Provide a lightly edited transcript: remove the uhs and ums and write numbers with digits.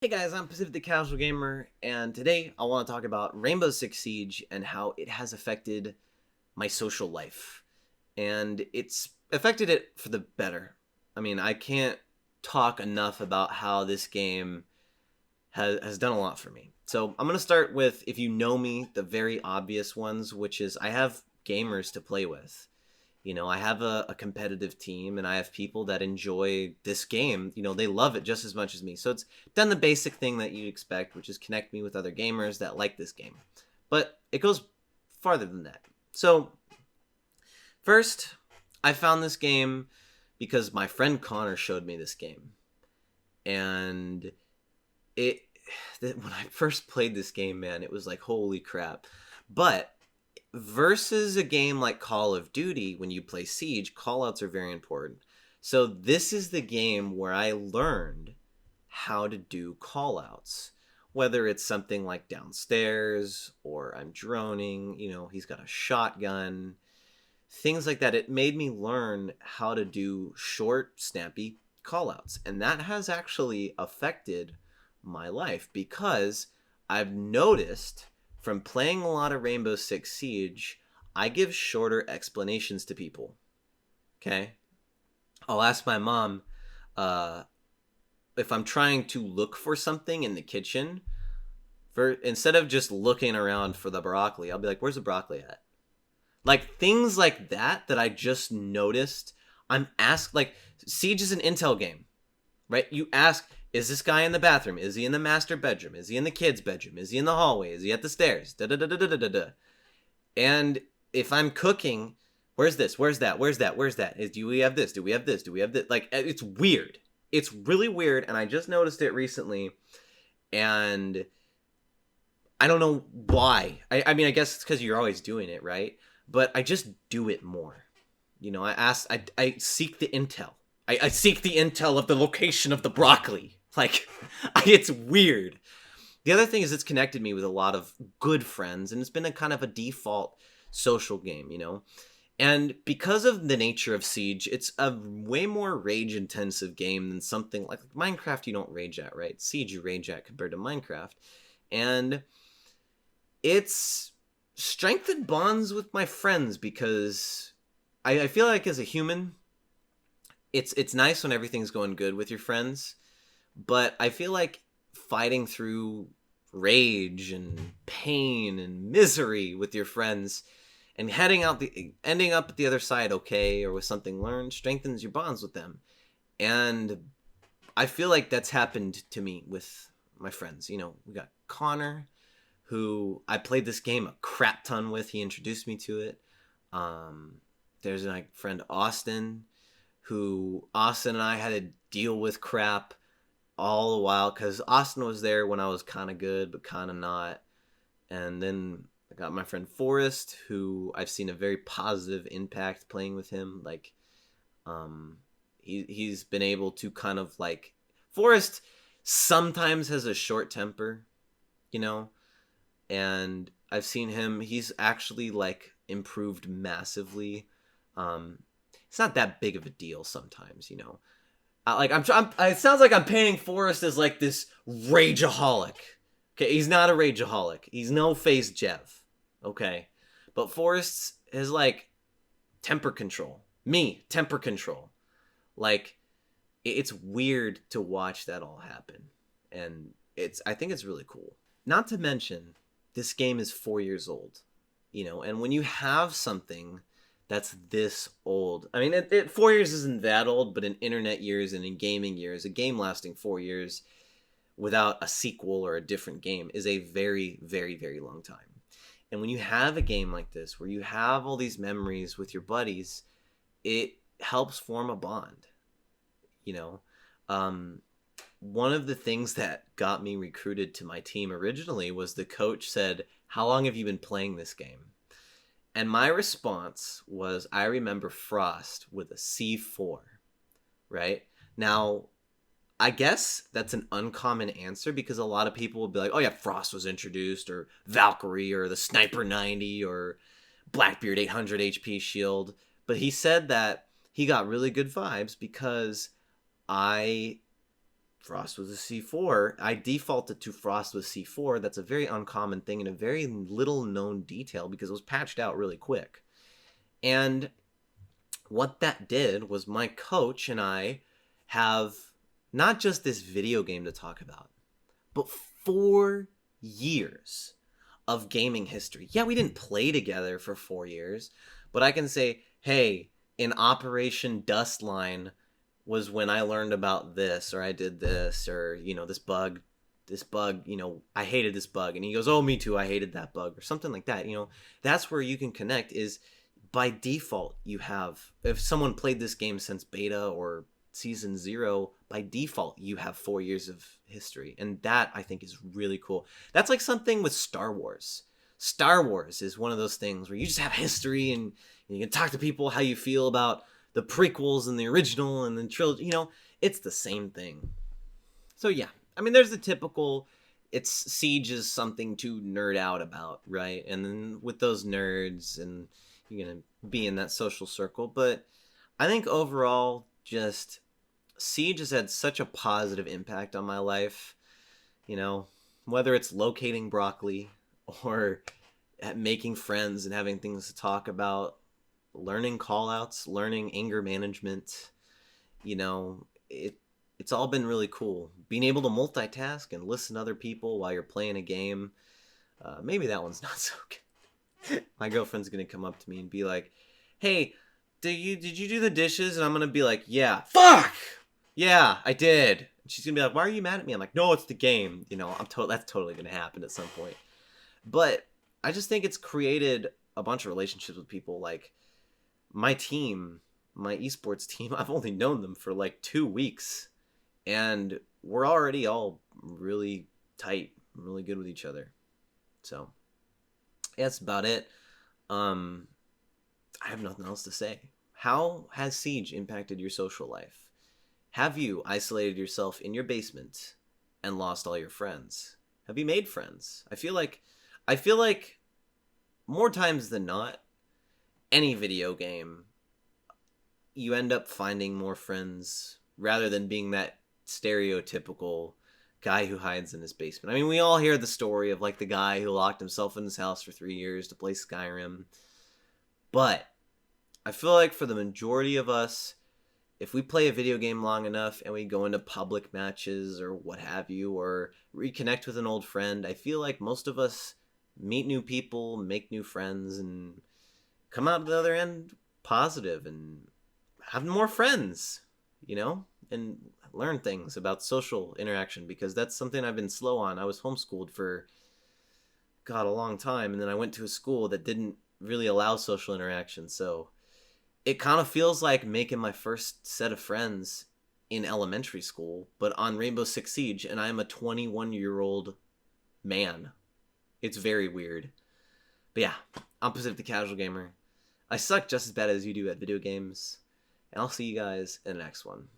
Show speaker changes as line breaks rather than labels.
Hey guys, I'm Pacific the Casual Gamer, and today I want to talk about Rainbow Six Siege and how it has affected my social life. And it's affected it for the better. I mean, I can't talk enough about how this game has done a lot for me. So I'm going to start with, if you know me, the very obvious ones, which is I have gamers to play with. I have a competitive team and I have people that enjoy this game. They love it just as much as me. So it's done the basic thing that you'd expect, which is connect me with other gamers that like this game. But it goes farther than that. So, first, I found this game because my friend Connor showed me this game. And it when I first played this game, man, it was like, holy crap. But versus a game like Call of Duty, when you play Siege, callouts are very important. So this is the game where I learned how to do callouts. Whether it's something like downstairs or I'm droning, he's got a shotgun, things like that. It made me learn how to do short, snappy callouts. And that has actually affected my life because I've noticed from playing a lot of Rainbow Six Siege, I give shorter explanations to people. Okay? I'll ask my mom if I'm trying to look for something in the kitchen, instead of just looking around for the broccoli, I'll be like, where's the broccoli at? Like things like that I just noticed. I'm asked, like, Siege is an intel game, right? You ask, is this guy in the bathroom? Is he in the master bedroom? Is he in the kid's bedroom? Is he in the hallway? Is he at the stairs? Da da da da da da da. And if I'm cooking, where's this? Where's that? Where's that? Where's that? Do we have this? Do we have this? Do we have this? Like, it's weird. It's really weird, and I just noticed it recently, and I don't know why. I mean, I guess it's because you're always doing it, right? But I just do it more. I seek the intel. I seek the intel of the location of the broccoli. Like, it's weird. The other thing is it's connected me with a lot of good friends, and it's been a kind of a default social game. And because of the nature of Siege, it's a way more rage-intensive game than something like Minecraft you don't rage at, right? Siege you rage at compared to Minecraft. And it's strengthened bonds with my friends because I feel like as a human, it's nice when everything's going good with your friends, but I feel like fighting through rage and pain and misery with your friends and ending up at the other side okay or with something learned strengthens your bonds with them. And I feel like that's happened to me with my friends. We got Connor, who I played this game a crap ton with. He introduced me to it. There's my friend Austin, who Austin and I had to deal with crap all the while because Austin was there when I was kind of good but kind of not. And then I got my friend Forrest, who I've seen a very positive impact playing with him. Like, he's been able to kind of like, Forrest sometimes has a short temper, you know, and I've seen him. He's actually like improved massively. It's not that big of a deal sometimes. Like it sounds like I'm painting Forrest as like this rageaholic. Okay, he's not a rageaholic. He's no face Jeff. Okay, but Forrest is like temper control. Me, temper control. Like, it's weird to watch that all happen, and I think it's really cool. Not to mention, this game is 4 years old. And when you have something that's this old. I mean, 4 years isn't that old, but in internet years and in gaming years, a game lasting 4 years without a sequel or a different game is a very, very, very long time. And when you have a game like this, where you have all these memories with your buddies, it helps form a bond. You know, one of the things that got me recruited to my team originally was the coach said, "How long have you been playing this game?" And my response was, I remember Frost with a C4, right? Now, I guess that's an uncommon answer because a lot of people will be like, oh yeah, Frost was introduced, or Valkyrie, or the Sniper 90, or Blackbeard 800 HP shield. But he said that he got really good vibes because I Frost was a C4. I defaulted to Frost was C4. That's a very uncommon thing and a very little known detail because it was patched out really quick. And what that did was my coach and I have not just this video game to talk about, but 4 years of gaming history. Yeah, we didn't play together for 4 years, but I can say, hey, in Operation Dustline was when I learned about this, or I did this, or, you know, this bug, you know, I hated this bug. And he goes, oh, me too, I hated that bug, or something like that. You know, that's where you can connect is by default. You have, if someone played this game since beta or season 0, by default you have 4 years of history, and that I think is really cool. That's like something with Star Wars. Star Wars is one of those things where you just have history and you can talk to people how you feel about the prequels and the original and the trilogy. You know, it's the same thing. So yeah, I mean, there's the typical, it's Siege is something to nerd out about, right? And then with those nerds, and you're gonna be in that social circle. But I think overall, just Siege has had such a positive impact on my life. You know, whether it's locating broccoli or making friends and having things to talk about, learning callouts, learning anger management, you know, it's all been really cool. Being able to multitask and listen to other people while you're playing a game. Maybe that one's not so good. My girlfriend's gonna come up to me and be like, hey, did you do the dishes? And I'm gonna be like, yeah. Fuck! Yeah, I did. And she's gonna be like, why are you mad at me? I'm like, no, it's the game. You know, that's totally gonna happen at some point. But I just think it's created a bunch of relationships with people. Like my team, my esports team, I've only known them for like 2 weeks, and we're already all really tight, really good with each other. So yeah, that's about it. I have nothing else to say. How has Siege impacted your social life? Have you isolated yourself in your basement and lost all your friends? Have you made friends? I feel like more times than not, any video game, you end up finding more friends rather than being that stereotypical guy who hides in his basement. I mean, we all hear the story of like the guy who locked himself in his house for 3 years to play Skyrim. But I feel like for the majority of us, if we play a video game long enough and we go into public matches or what have you, or reconnect with an old friend, I feel like most of us meet new people, make new friends, and come out the other end positive and have more friends, you know, and learn things about social interaction, because that's something I've been slow on. I was homeschooled for, God, a long time, and then I went to a school that didn't really allow social interaction, so it kind of feels like making my first set of friends in elementary school, but on Rainbow Six Siege, and I'm a 21-year-old man. It's very weird. But yeah, I'm Pacific the Casual Gamer. I suck just as bad as you do at video games, and I'll see you guys in the next one.